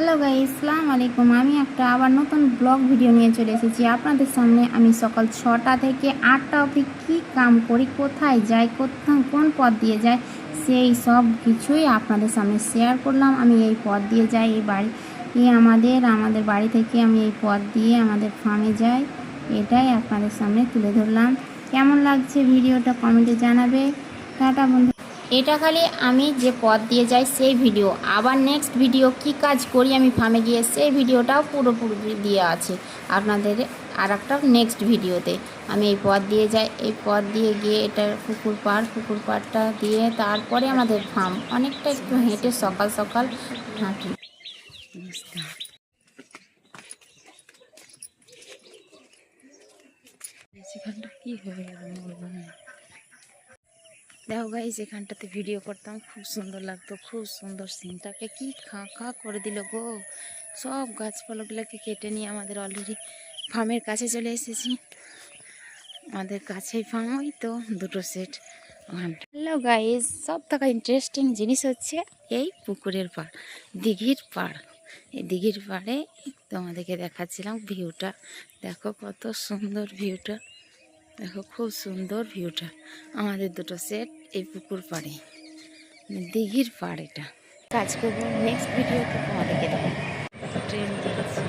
Hello guys, আসসালামু আলাইকুম। আমি একটা আবার নতুন ব্লগ ভিডিও নিয়ে চলে এসেছি আপনাদের সামনে। আমি সকাল 6টা থেকে 8টা অবধি কী কাম করি, কোথায় যাই, কোন পথ দিয়ে যাই, সেই সব কিছুই আপনাদের সামনে শেয়ার করলাম। আমি এই পথ দিয়ে যাই, আমাদের বাড়ি থেকে আমি এই পথ দিয়ে আমাদের ফার্মে যাই, এটাই আপনাদের সামনে তুলে ধরলাম। কেমন লাগছে ভিডিওটা কমেন্টে জানাবে। টাটা বন্ধু। এটা খালি আমি যে পথ দিয়ে যাই সেই ভিডিও। আবার নেক্সট ভিডিও কি কাজ করি আমি ফার্মে গিয়ে, সেই ভিডিওটাও পুরোপুরি দিয়ে আছে আপনাদের আর একটা নেক্সট ভিডিওতে। আমি এই পথ দিয়ে যাই, এই পথ দিয়ে গিয়ে এটা পুকুর পাড়টা দিয়ে তারপরে আমাদের ফার্ম। অনেকটা একটু হেঁটে সকাল সকাল হাঁটি। সেখানটা কি হয়ে গেল দেখো গাইস, এখানটাতে ভিডিও করতাম, খুব সুন্দর লাগতো, খুব সুন্দর সিনটাকে কি খা খা করে দিল গো। সব গাছপালাগুলোকে কেটে নিয়ে আমাদের অলরেডি ফার্মের কাছে চলে এসেছি। আমাদের কাছেই ফার্ম, ওই তো দুটো সেট ওখানটা। হ্যালো গাইস, সব থেকে ইন্টারেস্টিং জিনিস হচ্ছে এই পুকুরের পাড়, দিঘির পাড়। এই দিঘির পাড়ে তোমাদেরকে দেখাচ্ছিলাম ভিউটা। দেখো কত সুন্দর ভিউটা, দেখো খুব সুন্দর ভিউটা। আমাদের দুটো সেট এই পুকুর পাড়ে, দিঘির পাড়। এটা কাজ করবো নেক্সট ভিডিওতে তোমাদেরকে দেবো। ট্রেন দেখেছি।